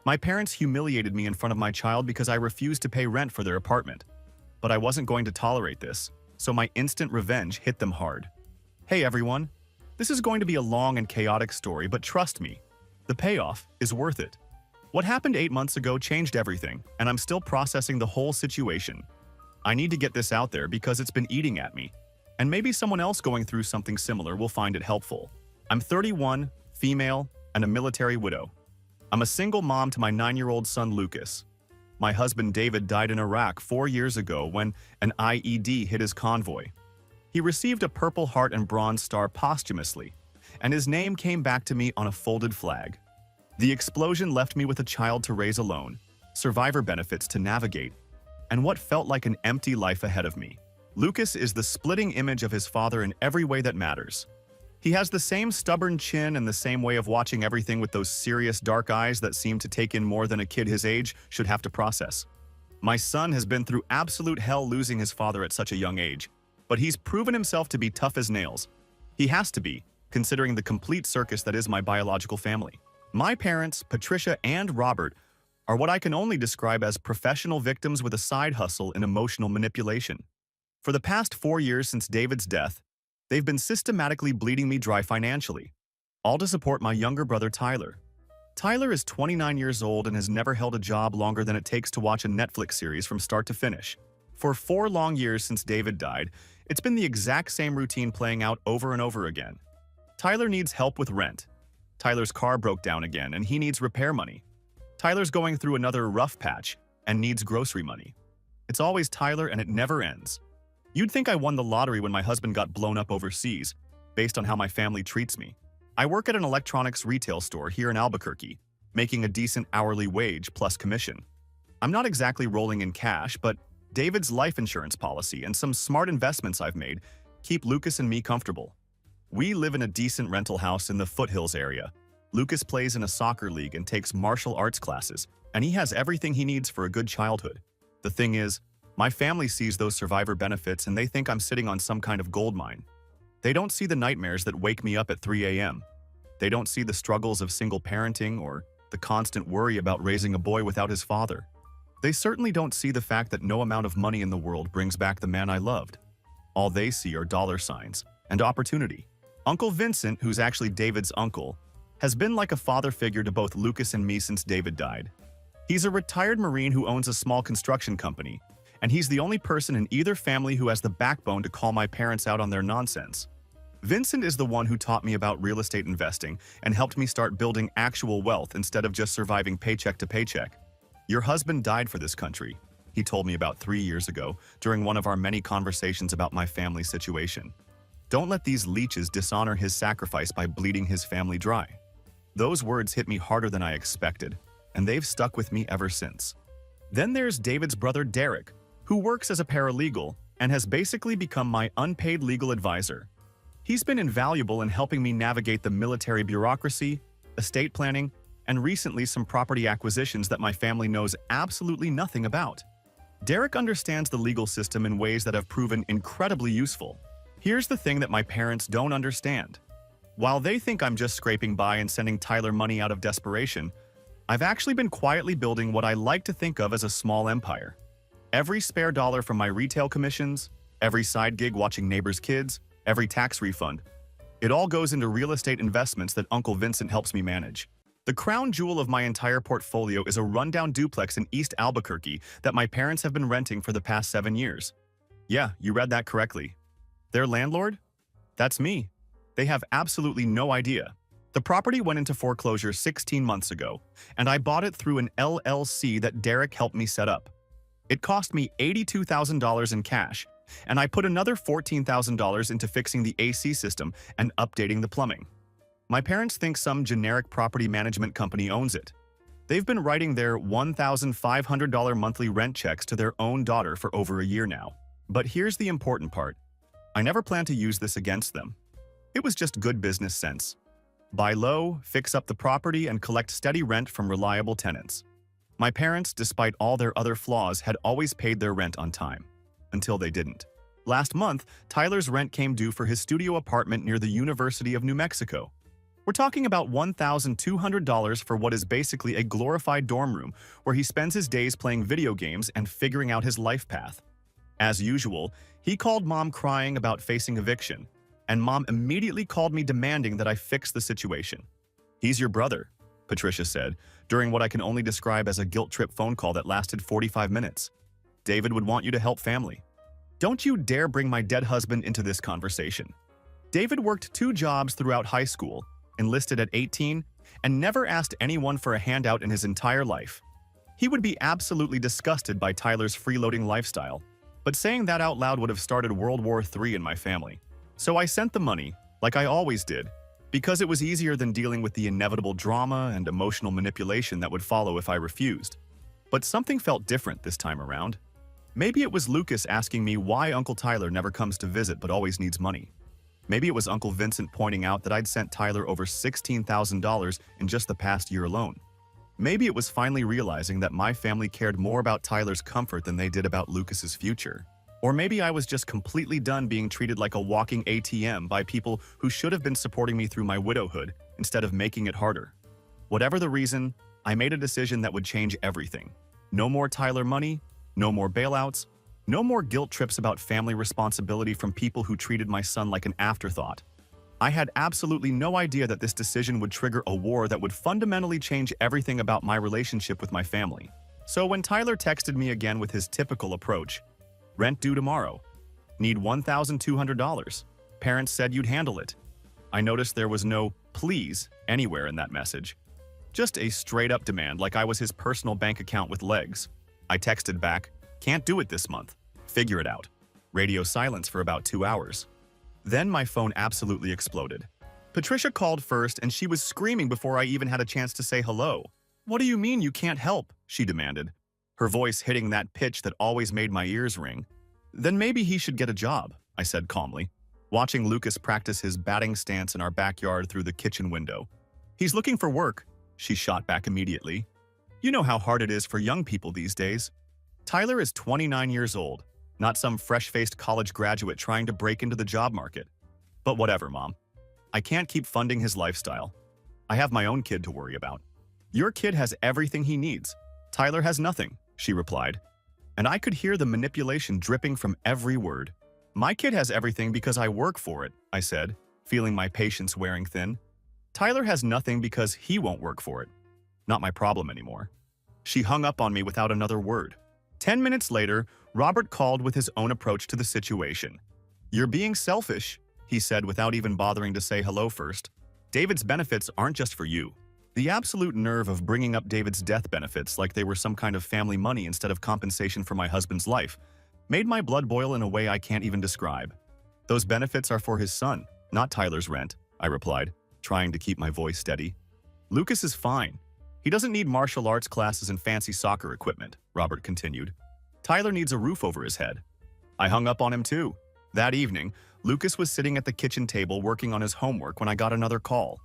My parents humiliated me in front of my child because I refused to pay rent for their apartment. But I wasn't going to tolerate this, so my instant revenge hit them hard. Hey everyone, this is going to be a long and chaotic story, but trust me, the payoff is worth it. What happened 8 months ago changed everything, and I'm still processing the whole situation. I need to get this out there because it's been eating at me, and maybe someone else going through something similar will find it helpful. I'm 31, female, and a military widow. I'm a single mom to my 9-year-old son Lucas. My husband David died in Iraq 4 years ago when an IED hit his convoy. He received a Purple Heart and Bronze Star posthumously, and his name came back to me on a folded flag. The explosion left me with a child to raise alone, survivor benefits to navigate, and what felt like an empty life ahead of me. Lucas is the splitting image of his father in every way that matters. He has the same stubborn chin and the same way of watching everything with those serious dark eyes that seem to take in more than a kid his age should have to process. My son has been through absolute hell losing his father at such a young age, but he's proven himself to be tough as nails. He has to be, considering the complete circus that is my biological family. My parents, Patricia and Robert, are what I can only describe as professional victims with a side hustle in emotional manipulation. For the past 4 years since David's death, they've been systematically bleeding me dry financially, all to support my younger brother Tyler. Tyler is 29 years old and has never held a job longer than it takes to watch a Netflix series from start to finish. For 4 long years since David died, it's been the exact same routine playing out over and over again. Tyler needs help with rent. Tyler's car broke down again and he needs repair money. Tyler's going through another rough patch and needs grocery money. It's always Tyler and it never ends. You'd think I won the lottery when my husband got blown up overseas, based on how my family treats me. I work at an electronics retail store here in Albuquerque, making a decent hourly wage plus commission. I'm not exactly rolling in cash, but David's life insurance policy and some smart investments I've made keep Lucas and me comfortable. We live in a decent rental house in the foothills area. Lucas plays in a soccer league and takes martial arts classes, and he has everything he needs for a good childhood. The thing is, my family sees those survivor benefits and they think I'm sitting on some kind of gold mine. They don't see the nightmares that wake me up at 3 a.m. They don't see the struggles of single parenting or the constant worry about raising a boy without his father. They certainly don't see the fact that no amount of money in the world brings back the man I loved. All they see are dollar signs and opportunity. Uncle Vincent, who's actually David's uncle, has been like a father figure to both Lucas and me since David died. He's a retired Marine who owns a small construction company, and he's the only person in either family who has the backbone to call my parents out on their nonsense. Vincent is the one who taught me about real estate investing and helped me start building actual wealth instead of just surviving paycheck to paycheck. Your husband died for this country, he told me about 3 years ago during one of our many conversations about my family situation. Don't let these leeches dishonor his sacrifice by bleeding his family dry. Those words hit me harder than I expected, and they've stuck with me ever since. Then there's David's brother Derek, who works as a paralegal and has basically become my unpaid legal advisor. He's been invaluable in helping me navigate the military bureaucracy, estate planning, and recently some property acquisitions that my family knows absolutely nothing about. Derek understands the legal system in ways that have proven incredibly useful. Here's the thing that my parents don't understand. While they think I'm just scraping by and sending Tyler money out of desperation, I've actually been quietly building what I like to think of as a small empire. Every spare dollar from my retail commissions, every side gig watching neighbors' kids, every tax refund, it all goes into real estate investments that Uncle Vincent helps me manage. The crown jewel of my entire portfolio is a rundown duplex in East Albuquerque that my parents have been renting for the past 7 years. Yeah, you read that correctly. Their landlord? That's me. They have absolutely no idea. The property went into foreclosure 16 months ago, and I bought it through an LLC that Derek helped me set up. It cost me $82,000 in cash, and I put another $14,000 into fixing the AC system and updating the plumbing. My parents think some generic property management company owns it. They've been writing their $1,500 monthly rent checks to their own daughter for over a year now. But here's the important part. I never plan to use this against them. It was just good business sense. Buy low, fix up the property, and collect steady rent from reliable tenants. My parents, despite all their other flaws, had always paid their rent on time. Until they didn't. Last month, Tyler's rent came due for his studio apartment near the University of New Mexico. We're talking about $1,200 for what is basically a glorified dorm room where he spends his days playing video games and figuring out his life path. As usual, he called Mom crying about facing eviction, and Mom immediately called me demanding that I fix the situation. "He's your brother," Patricia said, during what I can only describe as a guilt trip phone call that lasted 45 minutes. "David would want you to help family. Don't you dare bring my dead husband into this conversation." David worked 2 jobs throughout high school, enlisted at 18, and never asked anyone for a handout in his entire life. He would be absolutely disgusted by Tyler's freeloading lifestyle, but saying that out loud would have started World War III in my family. So I sent the money, like I always did, because it was easier than dealing with the inevitable drama and emotional manipulation that would follow if I refused. But something felt different this time around. Maybe it was Lucas asking me why Uncle Tyler never comes to visit but always needs money. Maybe it was Uncle Vincent pointing out that I'd sent Tyler over $16,000 in just the past year alone. Maybe it was finally realizing that my family cared more about Tyler's comfort than they did about Lucas's future. Or maybe I was just completely done being treated like a walking ATM by people who should have been supporting me through my widowhood instead of making it harder. Whatever the reason, I made a decision that would change everything. No more Tyler money, no more bailouts, no more guilt trips about family responsibility from people who treated my son like an afterthought. I had absolutely no idea that this decision would trigger a war that would fundamentally change everything about my relationship with my family. So when Tyler texted me again with his typical approach, "Rent due tomorrow. Need $1,200. Parents said you'd handle it." I noticed there was no "please" anywhere in that message. Just a straight-up demand like I was his personal bank account with legs. I texted back, "Can't do it this month. Figure it out." Radio silence for about 2 hours. Then my phone absolutely exploded. Patricia called first and she was screaming before I even had a chance to say hello. "What do you mean you can't help?" she demanded, her voice hitting that pitch that always made my ears ring. "Then maybe he should get a job," I said calmly, watching Lucas practice his batting stance in our backyard through the kitchen window. "He's looking for work," she shot back immediately. "You know how hard it is for young people these days. Tyler is 29 years old, not some fresh-faced college graduate trying to break into the job market. But whatever, Mom. I can't keep funding his lifestyle. I have my own kid to worry about." "Your kid has everything he needs. Tyler has nothing," she replied. And I could hear the manipulation dripping from every word. "My kid has everything because I work for it," I said, feeling my patience wearing thin. "Tyler has nothing because he won't work for it. Not my problem anymore." She hung up on me without another word. 10 minutes later, Robert called with his own approach to the situation. "You're being selfish," he said without even bothering to say hello first. "David's benefits aren't just for you." The absolute nerve of bringing up David's death benefits like they were some kind of family money instead of compensation for my husband's life made my blood boil in a way I can't even describe. "Those benefits are for his son, not Tyler's rent," I replied, trying to keep my voice steady. "Lucas is fine. He doesn't need martial arts classes and fancy soccer equipment," Robert continued. "Tyler needs a roof over his head." I hung up on him too. That evening, Lucas was sitting at the kitchen table working on his homework when I got another call.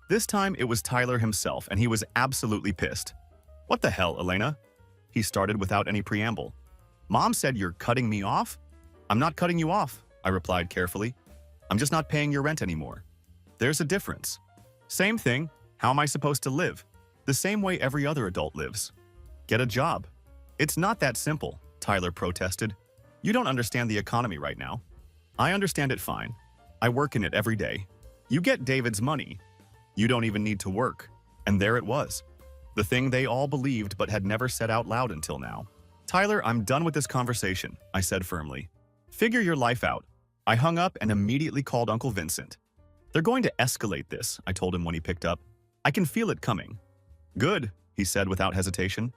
This time, it was Tyler himself, and he was absolutely pissed. "What the hell, Elena?" he started without any preamble. "Mom said you're cutting me off?" "I'm not cutting you off," I replied carefully. "I'm just not paying your rent anymore." "There's a difference." "Same thing. How am I supposed to live?" "The same way every other adult lives. Get a job." "It's not that simple," Tyler protested. "You don't understand the economy right now." "I understand it fine. I work in it every day. You get David's money. You don't even need to work." And there it was. The thing they all believed but had never said out loud until now. "Tyler, I'm done with this conversation," I said firmly. "Figure your life out." I hung up and immediately called Uncle Vincent. "They're going to escalate this," I told him when he picked up. "I can feel it coming." "Good," he said without hesitation.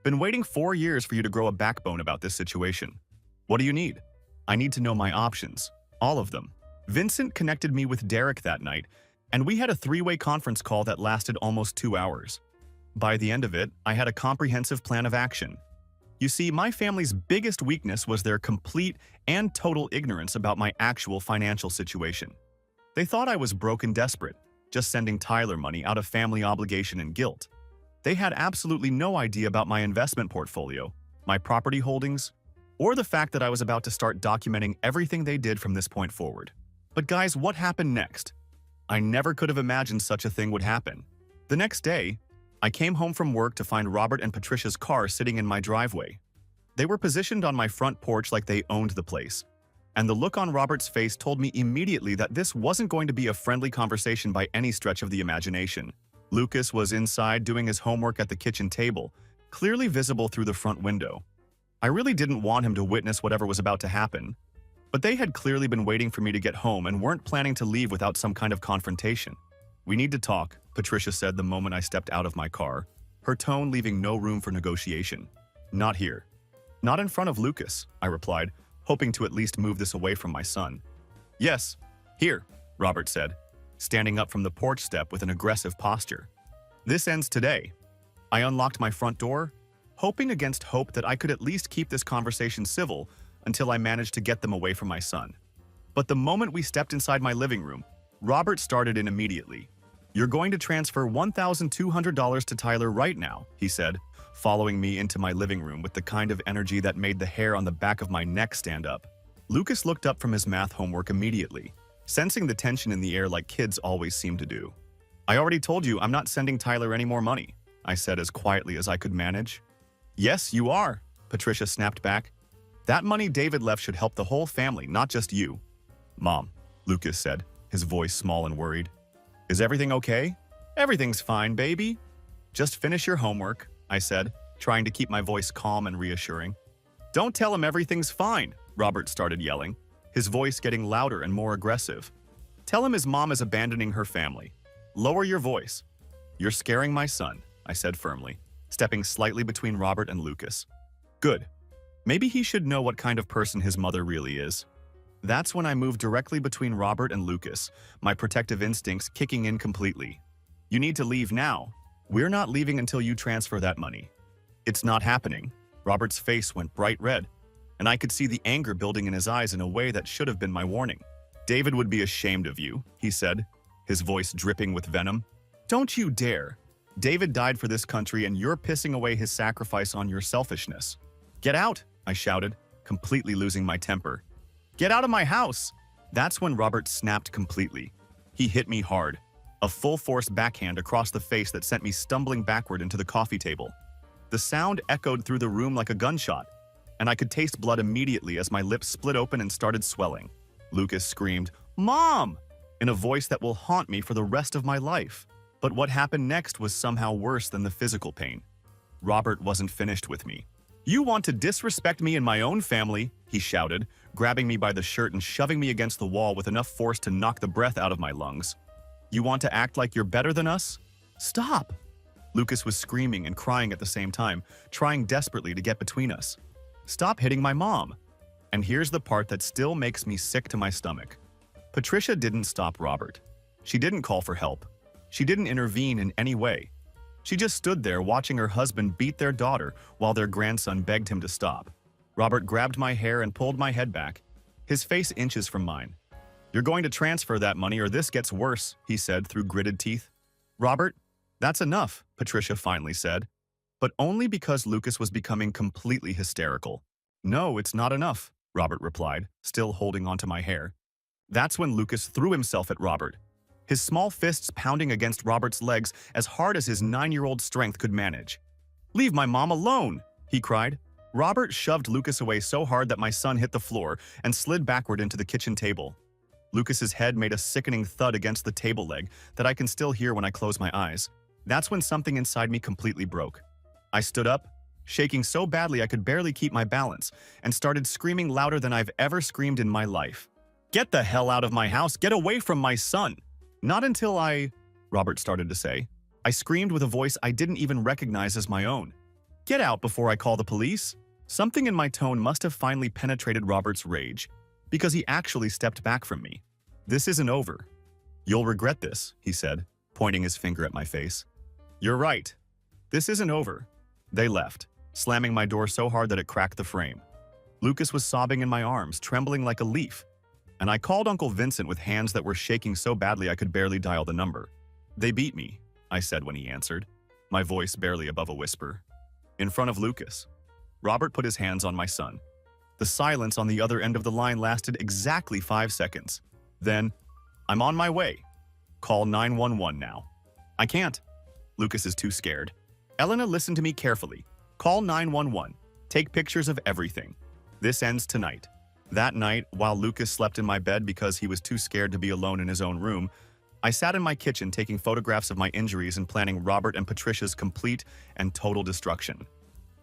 "Been waiting 4 years for you to grow a backbone about this situation. What do you need?" "I need to know my options. All of them." Vincent connected me with Derek that night, and we had a 3-way conference call that lasted almost 2 hours. By the end of it, I had a comprehensive plan of action. You see, my family's biggest weakness was their complete and total ignorance about my actual financial situation. They thought I was broke and desperate, just sending Tyler money out of family obligation and guilt. They had absolutely no idea about my investment portfolio, my property holdings, or the fact that I was about to start documenting everything they did from this point forward. But guys, what happened next? I never could have imagined such a thing would happen. The next day, I came home from work to find Robert and Patricia's car sitting in my driveway. They were positioned on my front porch like they owned the place. And the look on Robert's face told me immediately that this wasn't going to be a friendly conversation by any stretch of the imagination. Lucas was inside doing his homework at the kitchen table, clearly visible through the front window. I really didn't want him to witness whatever was about to happen, but they had clearly been waiting for me to get home and weren't planning to leave without some kind of confrontation. "We need to talk," Patricia said the moment I stepped out of my car, her tone leaving no room for negotiation. "Not here." "Not in front of Lucas," I replied, hoping to at least move this away from my son. "Yes, here," Robert said, standing up from the porch step with an aggressive posture. "This ends today." I unlocked my front door, hoping against hope that I could at least keep this conversation civil until I managed to get them away from my son. But the moment we stepped inside my living room, Robert started in immediately. "You're going to transfer $1,200 to Tyler right now," he said, following me into my living room with the kind of energy that made the hair on the back of my neck stand up. Lucas looked up from his math homework immediately, sensing the tension in the air like kids always seem to do. "I already told you I'm not sending Tyler any more money," I said as quietly as I could manage. "Yes, you are," Patricia snapped back. "That money David left should help the whole family, not just you." "Mom," Lucas said, his voice small and worried. "Is everything okay?" "Everything's fine, baby." "Just finish your homework," I said, trying to keep my voice calm and reassuring. "Don't tell him everything's fine," Robert started yelling, his voice getting louder and more aggressive. "Tell him his mom is abandoning her family. Lower your voice." "You're scaring my son," I said firmly, stepping slightly between Robert and Lucas. "Good. Maybe he should know what kind of person his mother really is." That's when I moved directly between Robert and Lucas, my protective instincts kicking in completely. "You need to leave now. We're not leaving until you transfer that money." "It's not happening." Robert's face went bright red, and I could see the anger building in his eyes in a way that should have been my warning. "David would be ashamed of you," he said, his voice dripping with venom. "Don't you dare. David died for this country and you're pissing away his sacrifice on your selfishness." "Get out," I shouted, completely losing my temper. "Get out of my house!" That's when Robert snapped completely. He hit me hard, a full-force backhand across the face that sent me stumbling backward into the coffee table. The sound echoed through the room like a gunshot, and I could taste blood immediately as my lips split open and started swelling. Lucas screamed, "Mom!" in a voice that will haunt me for the rest of my life. But what happened next was somehow worse than the physical pain. Robert wasn't finished with me. "You want to disrespect me and my own family," he shouted, grabbing me by the shirt and shoving me against the wall with enough force to knock the breath out of my lungs. "You want to act like you're better than us? Stop!" Lucas was screaming and crying at the same time, trying desperately to get between us. "Stop hitting my mom." And here's the part that still makes me sick to my stomach. Patricia didn't stop Robert. She didn't call for help. She didn't intervene in any way. She just stood there watching her husband beat their daughter while their grandson begged him to stop. Robert grabbed my hair and pulled my head back, his face inches from mine. "You're going to transfer that money or this gets worse," he said through gritted teeth. "Robert, that's enough," Patricia finally said, but only because Lucas was becoming completely hysterical. "No, it's not enough," Robert replied, still holding onto my hair. That's when Lucas threw himself at Robert, his small fists pounding against Robert's legs as hard as his 9-year-old strength could manage. "Leave my mom alone!" he cried. Robert shoved Lucas away so hard that my son hit the floor and slid backward into the kitchen table. Lucas's head made a sickening thud against the table leg that I can still hear when I close my eyes. That's when something inside me completely broke. I stood up, shaking so badly I could barely keep my balance, and started screaming louder than I've ever screamed in my life. "Get the hell out of my house! Get away from my son!" "Not until Robert started to say. I screamed with a voice I didn't even recognize as my own. "Get out before I call the police." Something in my tone must have finally penetrated Robert's rage, because he actually stepped back from me. "This isn't over. You'll regret this," he said, pointing his finger at my face. "You're right. This isn't over." They left, slamming my door so hard that it cracked the frame. Lucas was sobbing in my arms, trembling like a leaf, and I called Uncle Vincent with hands that were shaking so badly I could barely dial the number. "They beat me," I said when he answered, my voice barely above a whisper. "In front of Lucas." Robert put his hands on my son. The silence on the other end of the line lasted exactly 5 seconds. Then, "I'm on my way." Call 911 now. I can't. Lucas is too scared. Elena, listen to me carefully. Call 911. Take pictures of everything. This ends tonight. That night, while Lucas slept in my bed because he was too scared to be alone in his own room, I sat in my kitchen taking photographs of my injuries and planning Robert and Patricia's complete and total destruction.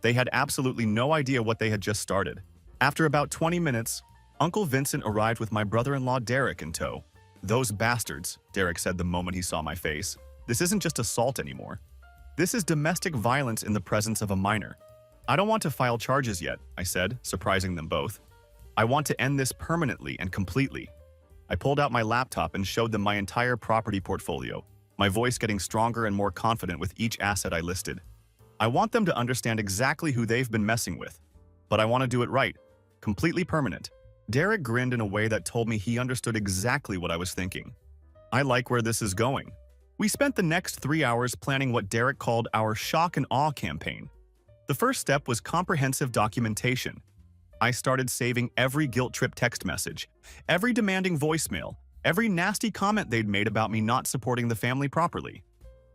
They had absolutely no idea what they had just started. After about 20 minutes, Uncle Vincent arrived with my brother-in-law Derek in tow. "Those bastards," Derek said the moment he saw my face. "This isn't just assault anymore. This is domestic violence in the presence of a minor." "I don't want to file charges yet," I said, surprising them both. "I want to end this permanently and completely." I pulled out my laptop and showed them my entire property portfolio, my voice getting stronger and more confident with each asset I listed. I want them to understand exactly who they've been messing with, but I want to do it right, completely permanent. Derek grinned in a way that told me he understood exactly what I was thinking. I like where this is going. We spent the next 3 hours planning what Derek called our shock and awe campaign. The first step was comprehensive documentation. I started saving every guilt trip text message, every demanding voicemail, every nasty comment they'd made about me not supporting the family properly.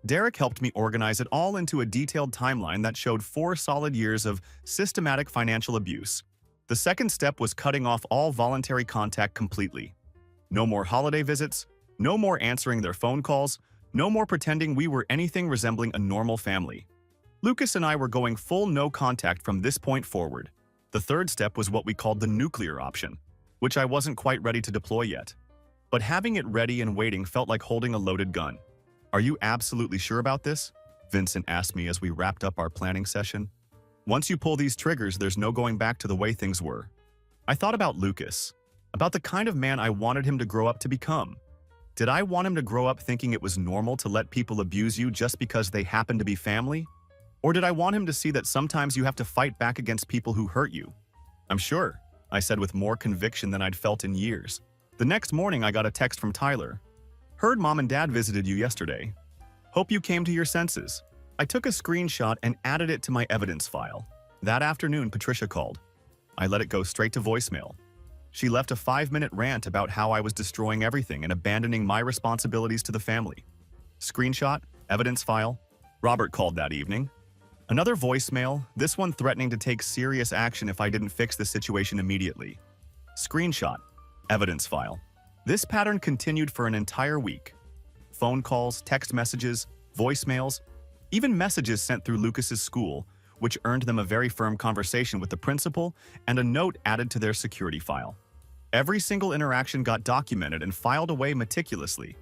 Derek helped me organize it all into a detailed timeline that showed 4 solid years of systematic financial abuse. The second step was cutting off all voluntary contact completely. No more holiday visits, no more answering their phone calls, no more pretending we were anything resembling a normal family. Lucas and I were going full no contact from this point forward. The third step was what we called the nuclear option, which I wasn't quite ready to deploy yet. But having it ready and waiting felt like holding a loaded gun. "Are you absolutely sure about this?" Vincent asked me as we wrapped up our planning session. "Once you pull these triggers, there's no going back to the way things were." I thought about Lucas, about the kind of man I wanted him to grow up to become. Did I want him to grow up thinking it was normal to let people abuse you just because they happen to be family? Or did I want him to see that sometimes you have to fight back against people who hurt you? "I'm sure," I said with more conviction than I'd felt in years. The next morning, I got a text from Tyler. "Heard Mom and Dad visited you yesterday. Hope you came to your senses." I took a screenshot and added it to my evidence file. That afternoon, Patricia called. I let it go straight to voicemail. She left a 5-minute rant about how I was destroying everything and abandoning my responsibilities to the family. Screenshot, evidence file. Robert called that evening. Another voicemail, this one threatening to take serious action if I didn't fix the situation immediately. Screenshot, evidence file. This pattern continued for an entire week. Phone calls, text messages, voicemails, even messages sent through Lucas's school, which earned them a very firm conversation with the principal and a note added to their security file. Every single interaction got documented and filed away meticulously.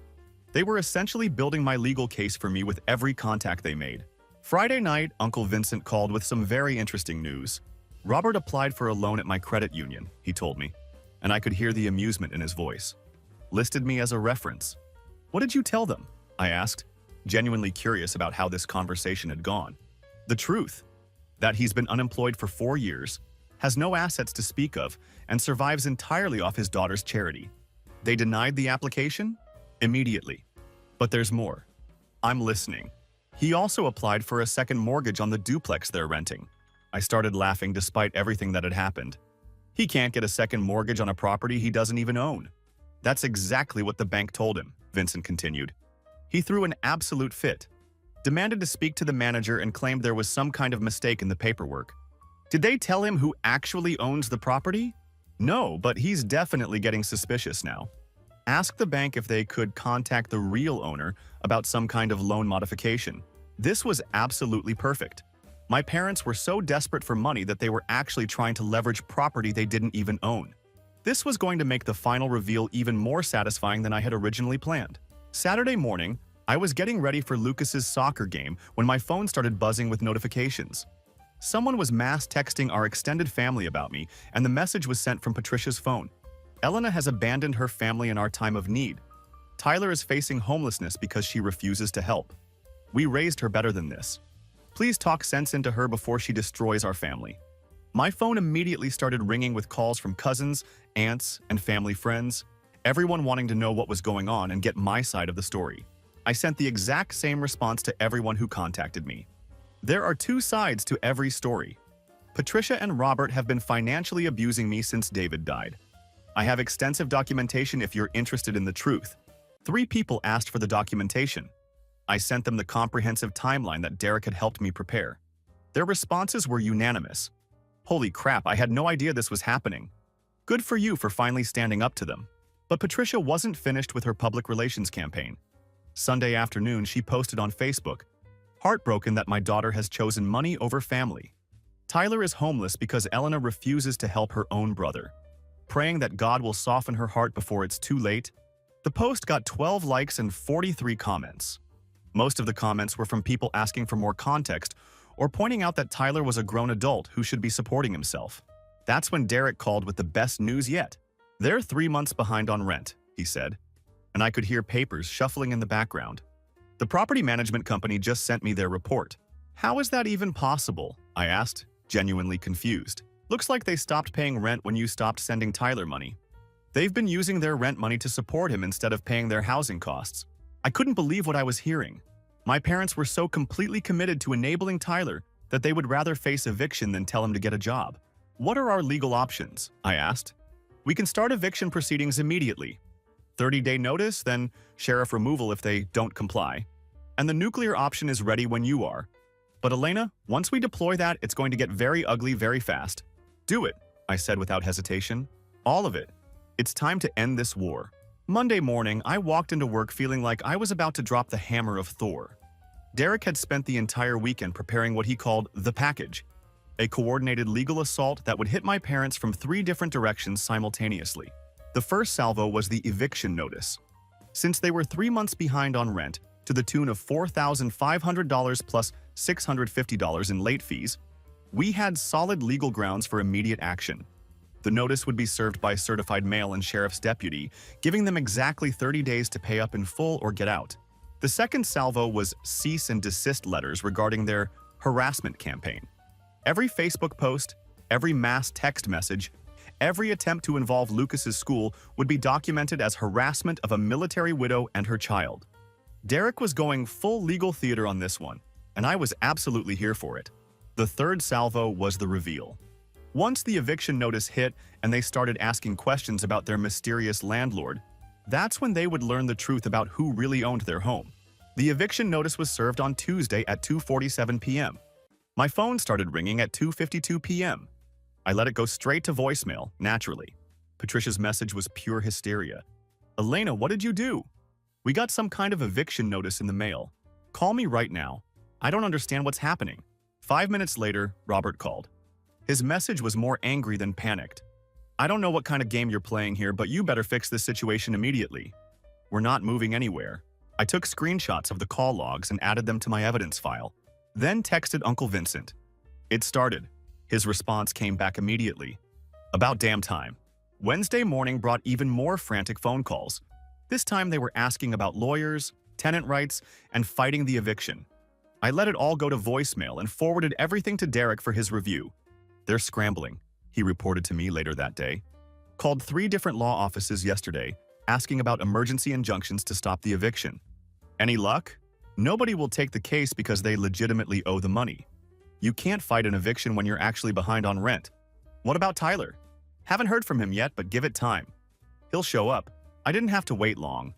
They were essentially building my legal case for me with every contact they made. Friday night, Uncle Vincent called with some very interesting news. Robert applied for a loan at my credit union, he told me, and I could hear the amusement in his voice. Listed me as a reference. "What did you tell them?" I asked, genuinely curious about how this conversation had gone. "The truth, that he's been unemployed for 4 years, has no assets to speak of, and survives entirely off his daughter's charity. They denied the application? Immediately. But there's more. I'm listening. He also applied for a second mortgage on the duplex they're renting." I started laughing despite everything that had happened. "He can't get a second mortgage on a property he doesn't even own." "That's exactly what the bank told him," Vincent continued. "He threw an absolute fit, demanded to speak to the manager and claimed there was some kind of mistake in the paperwork." "Did they tell him who actually owns the property?" "No, but he's definitely getting suspicious now. Ask the bank if they could contact the real owner about some kind of loan modification." This was absolutely perfect. My parents were so desperate for money that they were actually trying to leverage property they didn't even own. This was going to make the final reveal even more satisfying than I had originally planned. Saturday morning, I was getting ready for Lucas's soccer game when my phone started buzzing with notifications. Someone was mass texting our extended family about me, and the message was sent from Patricia's phone. "Elena has abandoned her family in our time of need. Tyler is facing homelessness because she refuses to help. We raised her better than this. Please talk sense into her before she destroys our family." My phone immediately started ringing with calls from cousins, aunts, and family friends, everyone wanting to know what was going on and get my side of the story. I sent the exact same response to everyone who contacted me. There are 2 sides to every story. Patricia and Robert have been financially abusing me since David died. I have extensive documentation if you're interested in the truth. 3 people asked for the documentation. I sent them the comprehensive timeline that Derek had helped me prepare. Their responses were unanimous. Holy crap, I had no idea this was happening. Good for you for finally standing up to them. But Patricia wasn't finished with her public relations campaign. Sunday afternoon, she posted on Facebook, "Heartbroken that my daughter has chosen money over family. Tyler is homeless because Elena refuses to help her own brother. Praying that God will soften her heart before it's too late." The post got 12 likes and 43 comments. Most of the comments were from people asking for more context or pointing out that Tyler was a grown adult who should be supporting himself. That's when Derek called with the best news yet. "They're 3 months behind on rent," he said, and I could hear papers shuffling in the background. "The property management company just sent me their report." "How is that even possible?" I asked, genuinely confused. "Looks like they stopped paying rent when you stopped sending Tyler money. They've been using their rent money to support him instead of paying their housing costs." I couldn't believe what I was hearing. My parents were so completely committed to enabling Tyler that they would rather face eviction than tell him to get a job. "What are our legal options?" I asked. "We can start eviction proceedings immediately. 30-day notice, then sheriff removal if they don't comply. And the nuclear option is ready when you are. But Elena, once we deploy that, it's going to get very ugly very fast." "Do it," I said without hesitation. "All of it. It's time to end this war." Monday morning, I walked into work feeling like I was about to drop the hammer of Thor. Derek had spent the entire weekend preparing what he called the package, a coordinated legal assault that would hit my parents from 3 different directions simultaneously. The first salvo was the eviction notice. Since they were 3 months behind on rent, to the tune of $4,500 plus $650 in late fees, we had solid legal grounds for immediate action. The notice would be served by certified mail and sheriff's deputy, giving them exactly 30 days to pay up in full or get out. The second salvo was cease and desist letters regarding their harassment campaign. Every Facebook post, every mass text message, every attempt to involve Lucas's school would be documented as harassment of a military widow and her child. Derek was going full legal theater on this one, and I was absolutely here for it. The third salvo was the reveal. Once the eviction notice hit and they started asking questions about their mysterious landlord, that's when they would learn the truth about who really owned their home. The eviction notice was served on Tuesday at 2:47 p.m. My phone started ringing at 2:52 p.m. I let it go straight to voicemail, naturally. Patricia's message was pure hysteria. "Elena, what did you do? We got some kind of eviction notice in the mail. Call me right now. I don't understand what's happening." 5 minutes later, Robert called. His message was more angry than panicked. "I don't know what kind of game you're playing here, but you better fix this situation immediately. We're not moving anywhere." I took screenshots of the call logs and added them to my evidence file, then texted Uncle Vincent. It started. His response came back immediately. "About damn time." Wednesday morning brought even more frantic phone calls. This time they were asking about lawyers, tenant rights, and fighting the eviction. I let it all go to voicemail and forwarded everything to Derek for his review. "They're scrambling," he reported to me later that day. "Called 3 different law offices yesterday, asking about emergency injunctions to stop the eviction. Any luck? Nobody will take the case because they legitimately owe the money. You can't fight an eviction when you're actually behind on rent. What about Tyler? Haven't heard from him yet, but give it time. He'll show up." I didn't have to wait long.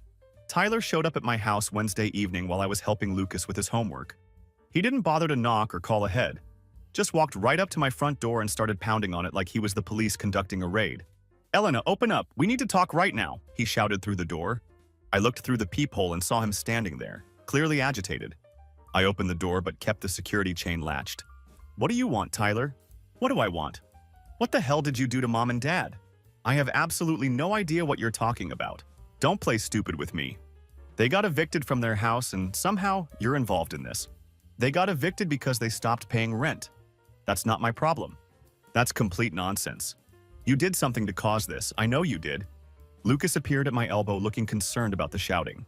Tyler showed up at my house Wednesday evening while I was helping Lucas with his homework. He didn't bother to knock or call ahead. Just walked right up to my front door and started pounding on it like he was the police conducting a raid. "Elena, open up! We need to talk right now!" he shouted through the door. I looked through the peephole and saw him standing there, clearly agitated. I opened the door but kept the security chain latched. "What do you want, Tyler?" "What do I want? What the hell did you do to Mom and Dad? I have absolutely no idea what you're talking about. Don't play stupid with me. They got evicted from their house and somehow you're involved in this. They got evicted because they stopped paying rent. That's not my problem. That's complete nonsense. You did something to cause this. I know you did." Lucas appeared at my elbow looking concerned about the shouting.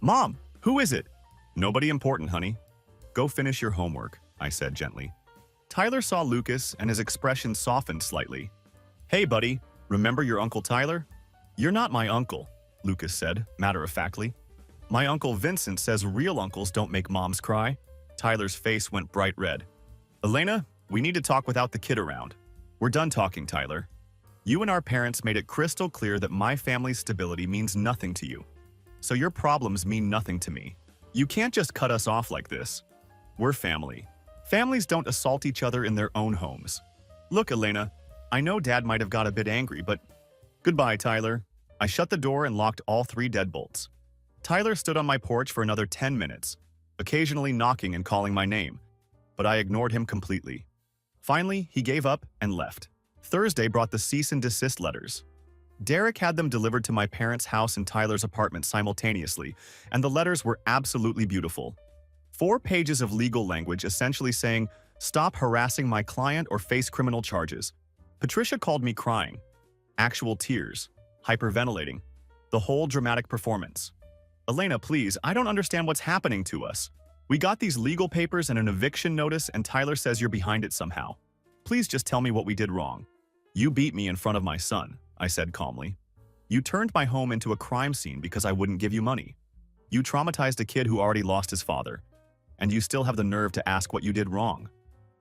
"Mom, who is it?" "Nobody important, honey. Go finish your homework," I said gently. Tyler saw Lucas and his expression softened slightly. "Hey, buddy, remember your Uncle Tyler?" "You're not my uncle," Lucas said, matter-of-factly. "My Uncle Vincent says real uncles don't make moms cry." Tyler's face went bright red. "Elena, we need to talk without the kid around. We're done talking, Tyler. You and our parents made it crystal clear that my family's stability means nothing to you. so your problems mean nothing to me. You can't just cut us off like this. We're family. Families don't assault each other in their own homes. Look, Elena, I know Dad might have got a bit angry, but goodbye, Tyler. I shut the door and locked all 3 deadbolts. Tyler stood on my porch for another 10 minutes, occasionally knocking and calling my name, but I ignored him completely. Finally, he gave up and left. Thursday brought the cease and desist letters. Derek had them delivered to my parents' house and Tyler's apartment simultaneously, and the letters were absolutely beautiful. 4 pages of legal language essentially saying, "Stop harassing my client or face criminal charges." Patricia called me crying. Actual tears. Hyperventilating. The whole dramatic performance. Elena, please, I don't understand what's happening to us. We got these legal papers and an eviction notice, and Tyler says you're behind it somehow. Please just tell me what we did wrong. You beat me in front of my son, I said calmly. You turned my home into a crime scene because I wouldn't give you money. You traumatized a kid who already lost his father. And you still have the nerve to ask what you did wrong.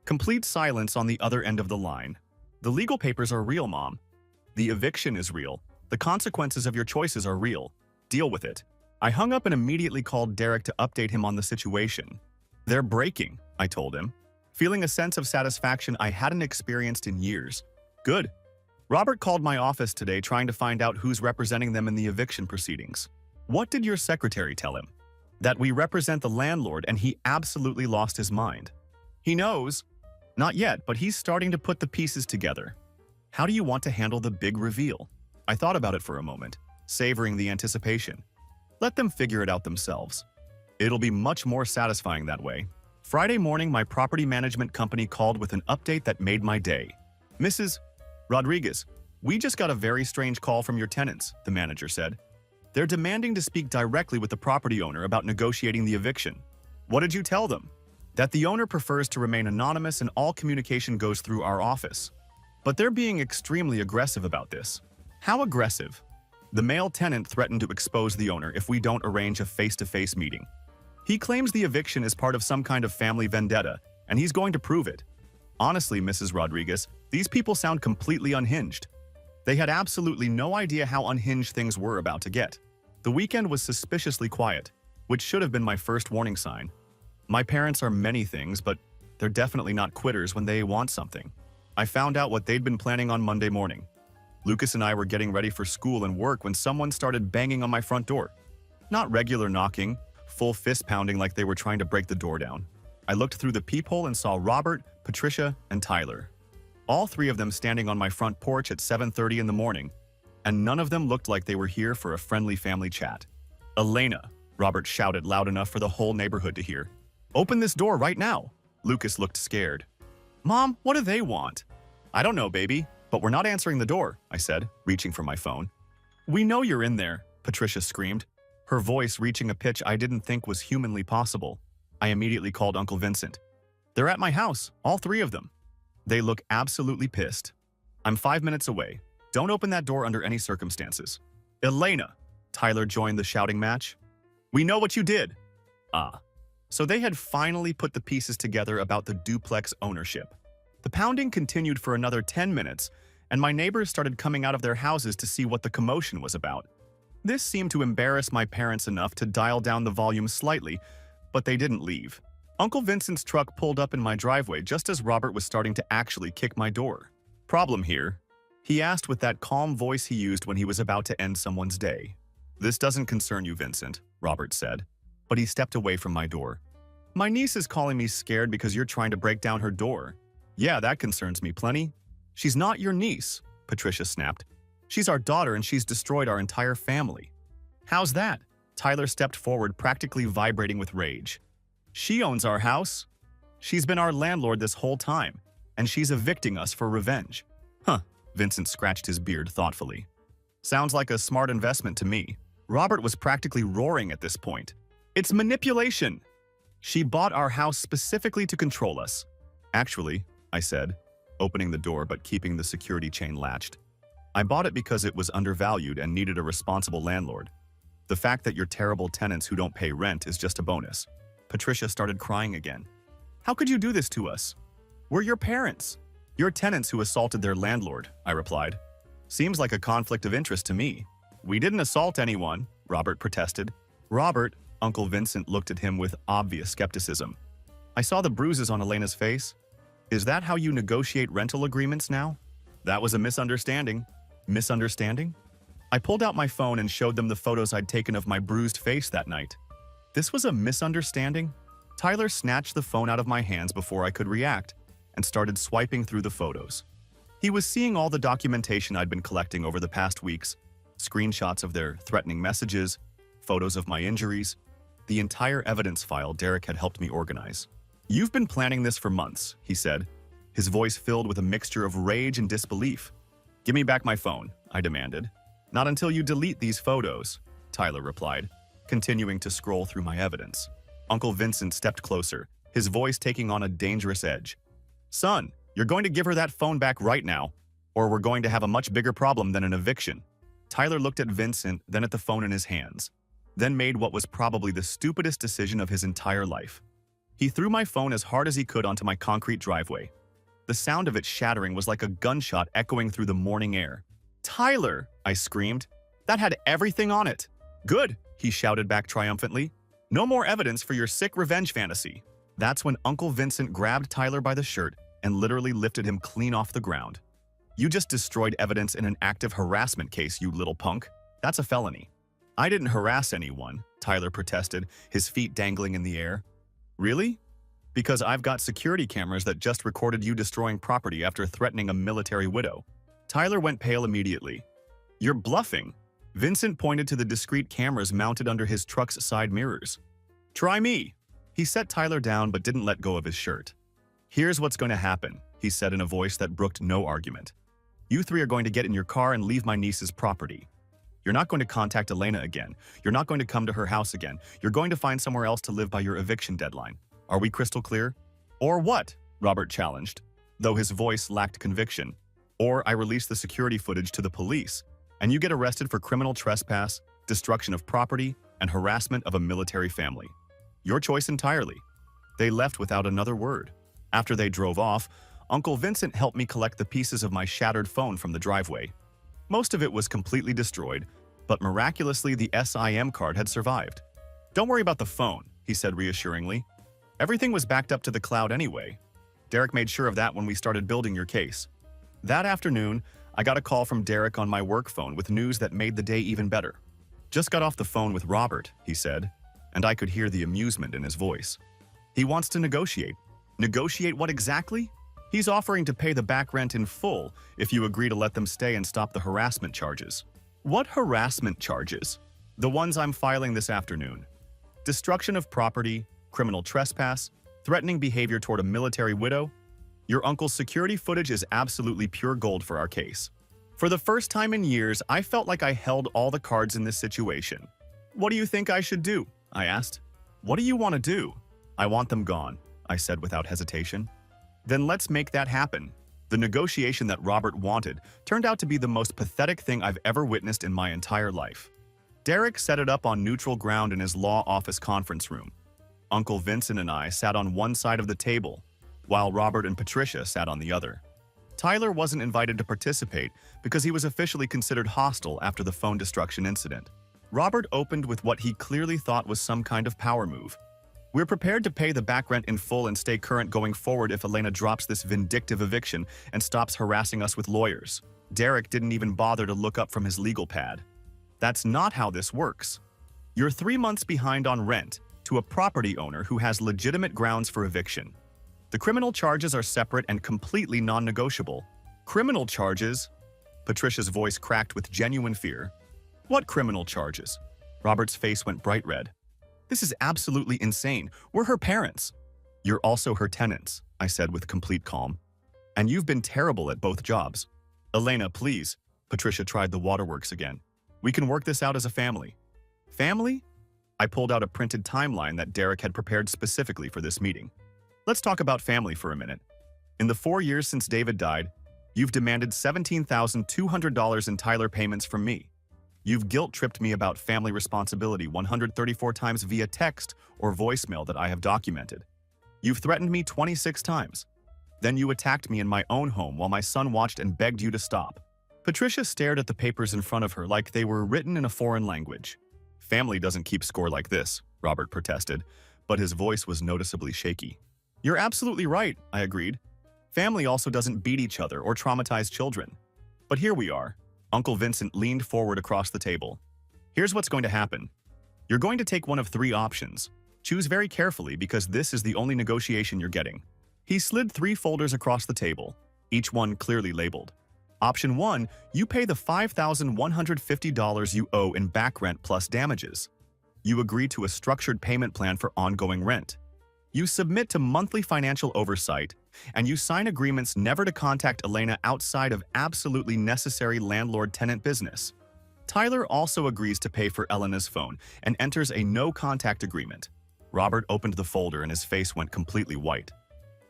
Complete silence on the other end of the line. The legal papers are real, Mom. The eviction is real. The consequences of your choices are real. Deal with it. I hung up and immediately called Derek to update him on the situation. They're breaking, I told him, feeling a sense of satisfaction I hadn't experienced in years. Good. Robert called my office today trying to find out who's representing them in the eviction proceedings. What did your secretary tell him? That we represent the landlord and he absolutely lost his mind. He knows. Not yet, but he's starting to put the pieces together. How do you want to handle the big reveal? I thought about it for a moment, savoring the anticipation. Let them figure it out themselves. It'll be much more satisfying that way. Friday morning, my property management company called with an update that made my day. Mrs. Rodriguez, we just got a very strange call from your tenants, the manager said. They're demanding to speak directly with the property owner about negotiating the eviction. What did you tell them? That the owner prefers to remain anonymous and all communication goes through our office. But they're being extremely aggressive about this. How aggressive? The male tenant threatened to expose the owner if we don't arrange a face-to-face meeting. He claims the eviction is part of some kind of family vendetta, and he's going to prove it. Honestly, Mrs. Rodriguez, these people sound completely unhinged. They had absolutely no idea how unhinged things were about to get. The weekend was suspiciously quiet, which should have been my first warning sign. My parents are many things, but they're definitely not quitters when they want something. I found out what they'd been planning on Monday morning. Lucas and I were getting ready for school and work when someone started banging on my front door. Not regular knocking, full fist pounding like they were trying to break the door down. I looked through the peephole and saw Robert, Patricia, and Tyler. All 3 of them standing on my front porch at 7:30 in the morning, and none of them looked like they were here for a friendly family chat. Elena, Robert shouted loud enough for the whole neighborhood to hear. Open this door right now. Lucas looked scared. Mom, what do they want? I don't know, baby, but we're not answering the door, I said, reaching for my phone. We know you're in there, Patricia screamed, her voice reaching a pitch I didn't think was humanly possible. I immediately called Uncle Vincent. They're at my house, all 3 of them. They look absolutely pissed. I'm 5 minutes away. Don't open that door under any circumstances. Elena, Tyler joined the shouting match. We know what you did. Ah. So they had finally put the pieces together about the duplex ownership. The pounding continued for another 10 minutes, and my neighbors started coming out of their houses to see what the commotion was about. This seemed to embarrass my parents enough to dial down the volume slightly, but they didn't leave. Uncle Vincent's truck pulled up in my driveway just as Robert was starting to actually kick my door. Problem here? He asked with that calm voice he used when he was about to end someone's day. This doesn't concern you, Vincent, Robert said, but he stepped away from my door. My niece is calling me scared because you're trying to break down her door. Yeah, that concerns me plenty. She's not your niece, Patricia snapped. She's our daughter and she's destroyed our entire family. How's that? Tyler stepped forward, practically vibrating with rage. She owns our house. She's been our landlord this whole time, and she's evicting us for revenge. Huh, Vincent scratched his beard thoughtfully. Sounds like a smart investment to me. Robert was practically roaring at this point. It's manipulation. She bought our house specifically to control us. Actually, I said, opening the door but keeping the security chain latched. I bought it because it was undervalued and needed a responsible landlord. The fact that you're terrible tenants who don't pay rent is just a bonus. Patricia started crying again. How could you do this to us? We're your parents. You're tenants who assaulted their landlord, I replied. Seems like a conflict of interest to me. We didn't assault anyone. Robert protested. Robert, Uncle Vincent looked at him with obvious skepticism. I saw the bruises on Elena's face. Is that how you negotiate rental agreements now? That was a misunderstanding. Misunderstanding? I pulled out my phone and showed them the photos I'd taken of my bruised face that night. This was a misunderstanding? Tyler snatched the phone out of my hands before I could react and started swiping through the photos. He was seeing all the documentation I'd been collecting over the past weeks, screenshots of their threatening messages, photos of my injuries, the entire evidence file Derek had helped me organize. You've been planning this for months, he said, his voice filled with a mixture of rage and disbelief. Give me back my phone, I demanded. Not until you delete these photos, Tyler replied, continuing to scroll through my evidence. Uncle Vincent stepped closer, his voice taking on a dangerous edge. Son, you're going to give her that phone back right now, or we're going to have a much bigger problem than an eviction. Tyler looked at Vincent, then at the phone in his hands, then made what was probably the stupidest decision of his entire life. He threw my phone as hard as he could onto my concrete driveway. The sound of it shattering was like a gunshot echoing through the morning air. Tyler, I screamed. That had everything on it. Good, he shouted back triumphantly. No more evidence for your sick revenge fantasy. That's when Uncle Vincent grabbed Tyler by the shirt and literally lifted him clean off the ground. You just destroyed evidence in an active harassment case, you little punk. That's a felony. I didn't harass anyone, Tyler protested, his feet dangling in the air. Really? Because I've got security cameras that just recorded you destroying property after threatening a military widow. Tyler went pale immediately. You're bluffing. Vincent pointed to the discreet cameras mounted under his truck's side mirrors. Try me. He set Tyler down but didn't let go of his shirt. Here's what's going to happen, he said in a voice that brooked no argument. You three are going to get in your car and leave my niece's property. You're not going to contact Elena again. You're not going to come to her house again. You're going to find somewhere else to live by your eviction deadline. Are we crystal clear? Or what? Robert challenged, though his voice lacked conviction. Or I release the security footage to the police, and you get arrested for criminal trespass, destruction of property, and harassment of a military family. Your choice entirely. They left without another word. After they drove off, Uncle Vincent helped me collect the pieces of my shattered phone from the driveway. Most of it was completely destroyed, but miraculously the SIM card had survived. Don't worry about the phone, he said reassuringly. Everything was backed up to the cloud anyway. Derek made sure of that when we started building your case. That afternoon, I got a call from Derek on my work phone with news that made the day even better. Just got off the phone with Robert, he said, and I could hear the amusement in his voice. He wants to negotiate. Negotiate what exactly? He's offering to pay the back rent in full if you agree to let them stay and stop the harassment charges. What harassment charges? The ones I'm filing this afternoon. Destruction of property, criminal trespass, threatening behavior toward a military widow. Your uncle's security footage is absolutely pure gold for our case. For the first time in years, I felt like I held all the cards in this situation. What do you think I should do? I asked. What do you want to do? I want them gone, I said without hesitation. Then let's make that happen. The negotiation that Robert wanted turned out to be the most pathetic thing I've ever witnessed in my entire life. Derek set it up on neutral ground in his law office conference room. Uncle Vincent and I sat on one side of the table, while Robert and Patricia sat on the other. Tyler wasn't invited to participate because he was officially considered hostile after the phone destruction incident. Robert opened with what he clearly thought was some kind of power move. We're prepared to pay the back rent in full and stay current going forward if Elena drops this vindictive eviction and stops harassing us with lawyers. Derek didn't even bother to look up from his legal pad. That's not how this works. You're 3 months behind on rent to a property owner who has legitimate grounds for eviction. The criminal charges are separate and completely non-negotiable. Criminal charges? Patricia's voice cracked with genuine fear. What criminal charges? Robert's face went bright red. This is absolutely insane. We're her parents. You're also her tenants, I said with complete calm. And you've been terrible at both jobs. Elena, please. Patricia tried the waterworks again. We can work this out as a family. Family? I pulled out a printed timeline that Derek had prepared specifically for this meeting. Let's talk about family for a minute. In the 4 years since David died, you've demanded $17,200 in Tyler payments from me. You've guilt-tripped me about family responsibility 134 times via text or voicemail that I have documented. You've threatened me 26 times. Then you attacked me in my own home while my son watched and begged you to stop. Patricia stared at the papers in front of her like they were written in a foreign language. Family doesn't keep score like this, Robert protested, but his voice was noticeably shaky. You're absolutely right, I agreed. Family also doesn't beat each other or traumatize children. But here we are. Uncle Vincent leaned forward across the table. Here's what's going to happen. You're going to take one of three options. Choose very carefully because this is the only negotiation you're getting. He slid 3 folders across the table, each one clearly labeled. Option 1, you pay the $5,150 you owe in back rent plus damages. You agree to a structured payment plan for ongoing rent. You submit to monthly financial oversight, and you sign agreements never to contact Elena outside of absolutely necessary landlord-tenant business. Tyler also agrees to pay for Elena's phone and enters a no-contact agreement. Robert opened the folder and his face went completely white.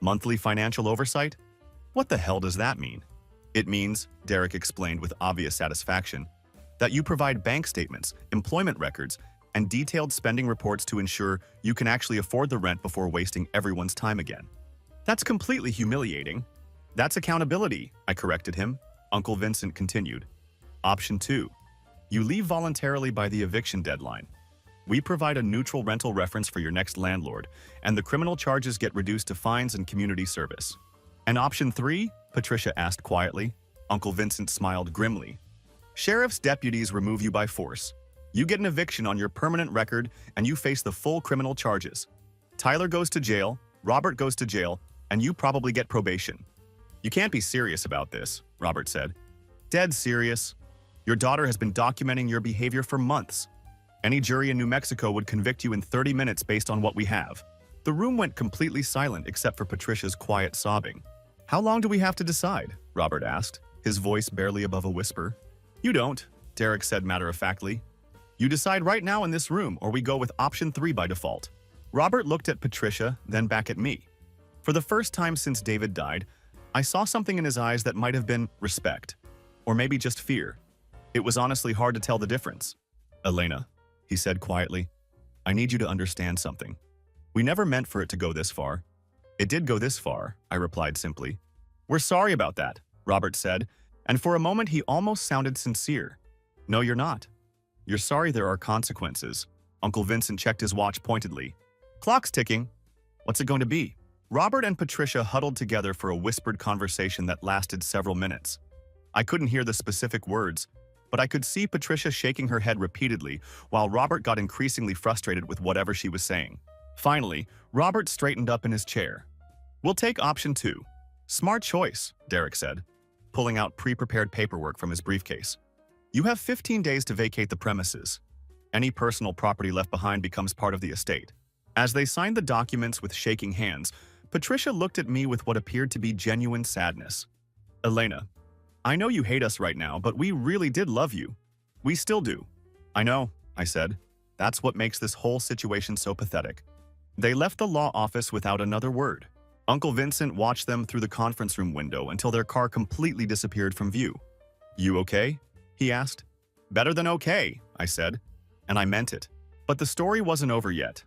Monthly financial oversight? What the hell does that mean? It means, Derek explained with obvious satisfaction, that you provide bank statements, employment records, and detailed spending reports to ensure you can actually afford the rent before wasting everyone's time again. That's completely humiliating. That's accountability, I corrected him. Uncle Vincent continued. Option 2. You leave voluntarily by the eviction deadline. We provide a neutral rental reference for your next landlord, and the criminal charges get reduced to fines and community service. And option 3? Patricia asked quietly. Uncle Vincent smiled grimly. Sheriff's deputies remove you by force. You get an eviction on your permanent record, and you face the full criminal charges. Tyler goes to jail, Robert goes to jail, and you probably get probation. You can't be serious about this, Robert said. Dead serious. Your daughter has been documenting your behavior for months. Any jury in New Mexico would convict you in 30 minutes based on what we have. The room went completely silent except for Patricia's quiet sobbing. How long do we have to decide? Robert asked, his voice barely above a whisper. You don't, Derek said matter-of-factly. You decide right now in this room, or we go with option 3 by default. Robert looked at Patricia, then back at me. For the first time since David died, I saw something in his eyes that might have been respect, or maybe just fear. It was honestly hard to tell the difference. Elena, he said quietly, I need you to understand something. We never meant for it to go this far. It did go this far, I replied simply. We're sorry about that, Robert said, and for a moment he almost sounded sincere. No, you're not. You're sorry there are consequences. Uncle Vincent checked his watch pointedly. Clock's ticking. What's it going to be? Robert and Patricia huddled together for a whispered conversation that lasted several minutes. I couldn't hear the specific words, but I could see Patricia shaking her head repeatedly while Robert got increasingly frustrated with whatever she was saying. Finally, Robert straightened up in his chair. We'll take option 2. Smart choice, Derek said, pulling out pre-prepared paperwork from his briefcase. You have 15 days to vacate the premises. Any personal property left behind becomes part of the estate. As they signed the documents with shaking hands, Patricia looked at me with what appeared to be genuine sadness. Elena, I know you hate us right now, but we really did love you. We still do. I know, I said. That's what makes this whole situation so pathetic. They left the law office without another word. Uncle Vincent watched them through the conference room window until their car completely disappeared from view. You okay? He asked. Better than okay, I said, and I meant it. But the story wasn't over yet.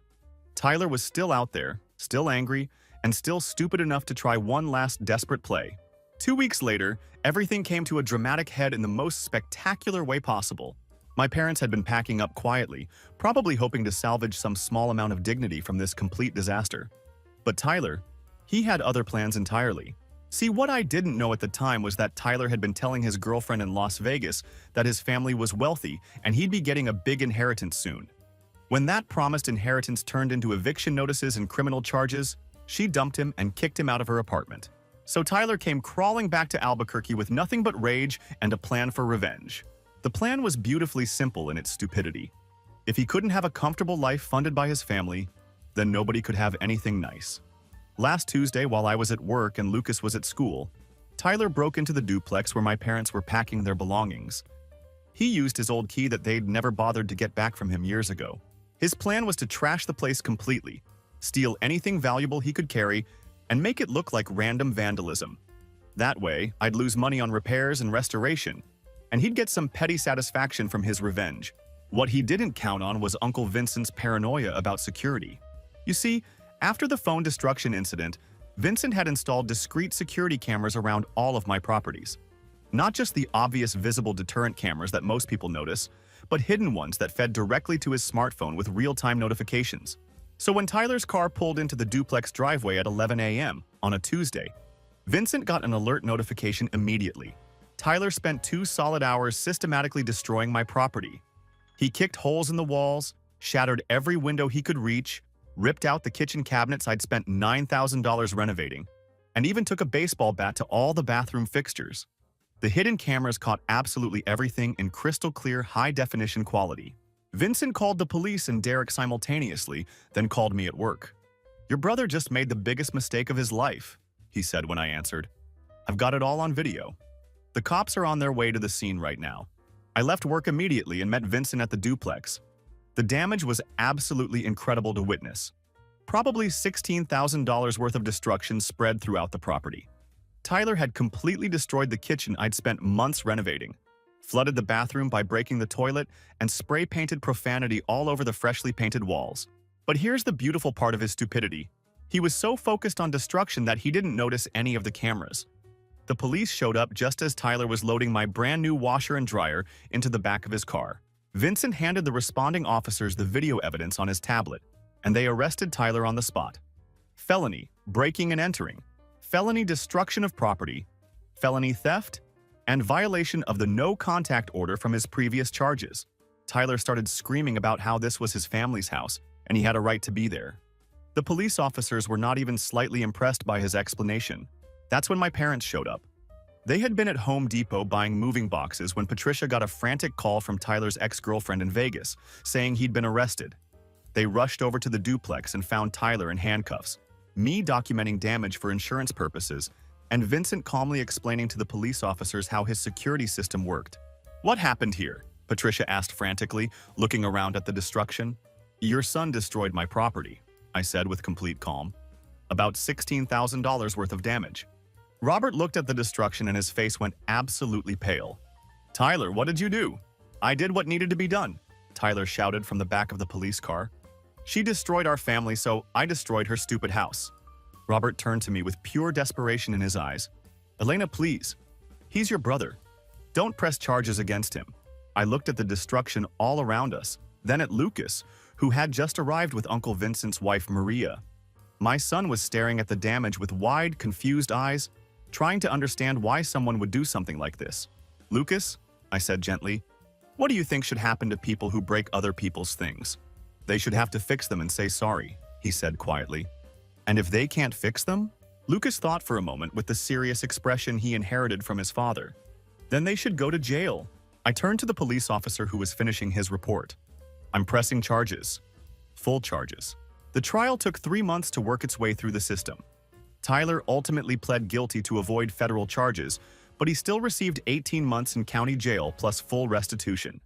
Tyler was still out there, still angry, and still stupid enough to try one last desperate play. 2 weeks later, everything came to a dramatic head in the most spectacular way possible. My parents had been packing up quietly, probably hoping to salvage some small amount of dignity from this complete disaster. But Tyler, he had other plans entirely. See, what I didn't know at the time was that Tyler had been telling his girlfriend in Las Vegas that his family was wealthy and he'd be getting a big inheritance soon. When that promised inheritance turned into eviction notices and criminal charges, she dumped him and kicked him out of her apartment. So Tyler came crawling back to Albuquerque with nothing but rage and a plan for revenge. The plan was beautifully simple in its stupidity. If he couldn't have a comfortable life funded by his family, then nobody could have anything nice. Last Tuesday, while I was at work and Lucas was at school, Tyler broke into the duplex where my parents were packing their belongings. He used his old key that they'd never bothered to get back from him years ago. His plan was to trash the place completely, steal anything valuable he could carry, and make it look like random vandalism. That way, I'd lose money on repairs and restoration, and he'd get some petty satisfaction from his revenge. What he didn't count on was Uncle Vincent's paranoia about security. You see, after the phone destruction incident, Vincent had installed discrete security cameras around all of my properties. Not just the obvious visible deterrent cameras that most people notice, but hidden ones that fed directly to his smartphone with real-time notifications. So when Tyler's car pulled into the duplex driveway at 11 a.m. on a Tuesday, Vincent got an alert notification immediately. Tyler spent 2 solid hours systematically destroying my property. He kicked holes in the walls, shattered every window he could reach, ripped out the kitchen cabinets I'd spent $9,000 renovating, and even took a baseball bat to all the bathroom fixtures. The hidden cameras caught absolutely everything in crystal-clear, high-definition quality. Vincent called the police and Derek simultaneously, then called me at work. "Your brother just made the biggest mistake of his life," he said when I answered. "I've got it all on video. The cops are on their way to the scene right now." I left work immediately and met Vincent at the duplex. The damage was absolutely incredible to witness. Probably $16,000 worth of destruction spread throughout the property. Tyler had completely destroyed the kitchen I'd spent months renovating, flooded the bathroom by breaking the toilet, and spray-painted profanity all over the freshly painted walls. But here's the beautiful part of his stupidity. He was so focused on destruction that he didn't notice any of the cameras. The police showed up just as Tyler was loading my brand new washer and dryer into the back of his car. Vincent handed the responding officers the video evidence on his tablet, and they arrested Tyler on the spot. Felony, breaking and entering, felony destruction of property, felony theft, and violation of the no-contact order from his previous charges. Tyler started screaming about how this was his family's house, and he had a right to be there. The police officers were not even slightly impressed by his explanation. That's when my parents showed up. They had been at Home Depot buying moving boxes when Patricia got a frantic call from Tyler's ex-girlfriend in Vegas, saying he'd been arrested. They rushed over to the duplex and found Tyler in handcuffs, me documenting damage for insurance purposes, and Vincent calmly explaining to the police officers how his security system worked. "What happened here?" Patricia asked frantically, looking around at the destruction. "Your son destroyed my property," I said with complete calm. "About $16,000 worth of damage." Robert looked at the destruction and his face went absolutely pale. "Tyler, what did you do?" "I did what needed to be done," Tyler shouted from the back of the police car. "She destroyed our family, so I destroyed her stupid house." Robert turned to me with pure desperation in his eyes. "Elena, please. He's your brother. Don't press charges against him." I looked at the destruction all around us, then at Lucas, who had just arrived with Uncle Vincent's wife, Maria. My son was staring at the damage with wide, confused eyes, trying to understand why someone would do something like this. "Lucas," I said gently, "what do you think should happen to people who break other people's things?" "They should have to fix them and say sorry," he said quietly. "And if they can't fix them?" Lucas thought for a moment with the serious expression he inherited from his father. "Then they should go to jail." I turned to the police officer who was finishing his report. "I'm pressing charges. Full charges." The trial took 3 months to work its way through the system. Tyler ultimately pled guilty to avoid federal charges, but he still received 18 months in county jail plus full restitution.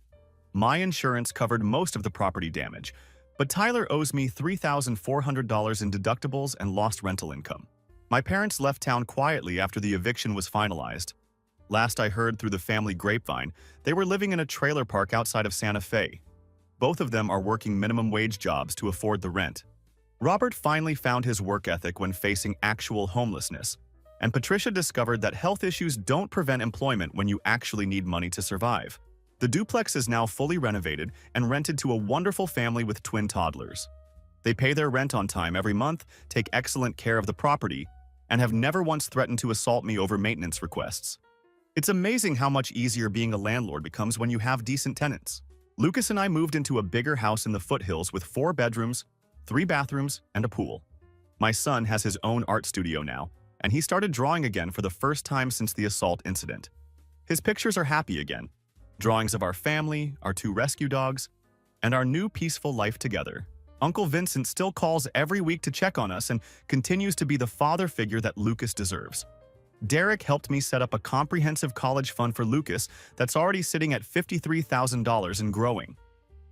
My insurance covered most of the property damage, but Tyler owes me $3,400 in deductibles and lost rental income. My parents left town quietly after the eviction was finalized. Last I heard through the family grapevine, they were living in a trailer park outside of Santa Fe. Both of them are working minimum wage jobs to afford the rent. Robert finally found his work ethic when facing actual homelessness, and Patricia discovered that health issues don't prevent employment when you actually need money to survive. The duplex is now fully renovated and rented to a wonderful family with twin toddlers. They pay their rent on time every month, take excellent care of the property, and have never once threatened to assault me over maintenance requests. It's amazing how much easier being a landlord becomes when you have decent tenants. Lucas and I moved into a bigger house in the foothills with 4 bedrooms, 3 bathrooms, and a pool. My son has his own art studio now, and he started drawing again for the first time since the assault incident. His pictures are happy again. Drawings of our family, our 2 rescue dogs, and our new peaceful life together. Uncle Vincent still calls every week to check on us and continues to be the father figure that Lucas deserves. Derek helped me set up a comprehensive college fund for Lucas that's already sitting at $53,000 and growing.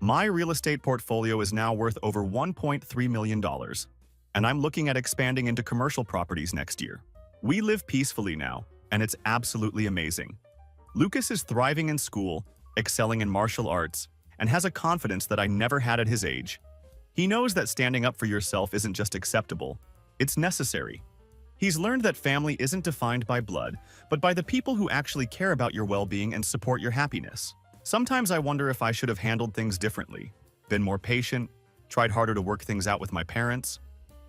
My real estate portfolio is now worth over $1.3 million, and I'm looking at expanding into commercial properties next year. We live peacefully now, and it's absolutely amazing. Lucas is thriving in school, excelling in martial arts, and has a confidence that I never had at his age. He knows that standing up for yourself isn't just acceptable, it's necessary. He's learned that family isn't defined by blood, but by the people who actually care about your well-being and support your happiness. Sometimes I wonder if I should have handled things differently, been more patient, tried harder to work things out with my parents.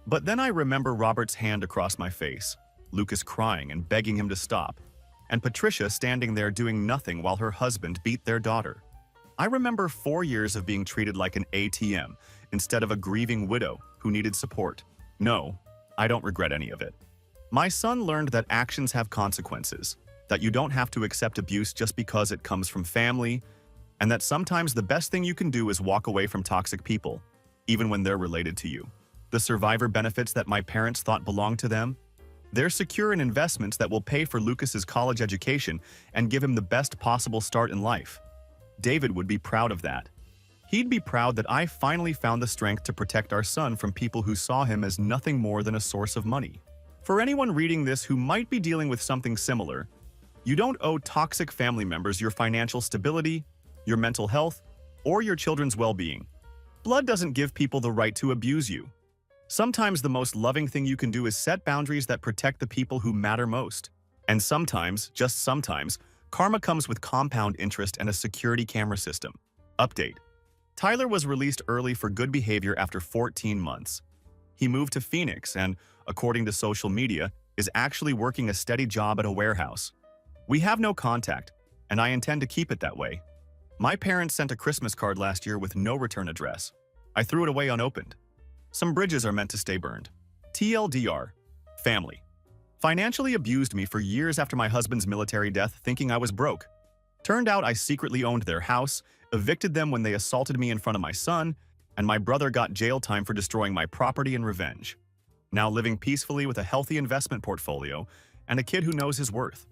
But then I remember Robert's hand across my face, Lucas crying and begging him to stop, and Patricia standing there doing nothing while her husband beat their daughter. I remember 4 years of being treated like an ATM instead of a grieving widow who needed support. No, I don't regret any of it. My son learned that actions have consequences, that you don't have to accept abuse just because it comes from family, and that sometimes the best thing you can do is walk away from toxic people, even when they're related to you. The survivor benefits that my parents thought belonged to them, they're secure in investments that will pay for Lucas's college education and give him the best possible start in life. David would be proud of that. He'd be proud that I finally found the strength to protect our son from people who saw him as nothing more than a source of money. For anyone reading this who might be dealing with something similar, you don't owe toxic family members your financial stability, your mental health, or your children's well-being. Blood doesn't give people the right to abuse you. Sometimes the most loving thing you can do is set boundaries that protect the people who matter most. And sometimes, just sometimes, karma comes with compound interest and a security camera system. Update. Tyler was released early for good behavior after 14 months. He moved to Phoenix and, according to social media, is actually working a steady job at a warehouse. We have no contact, and I intend to keep it that way. My parents sent a Christmas card last year with no return address. I threw it away unopened. Some bridges are meant to stay burned. TLDR. Family. Financially abused me for years after my husband's military death, thinking I was broke. Turned out I secretly owned their house, evicted them when they assaulted me in front of my son, and my brother got jail time for destroying my property in revenge. Now living peacefully with a healthy investment portfolio and a kid who knows his worth.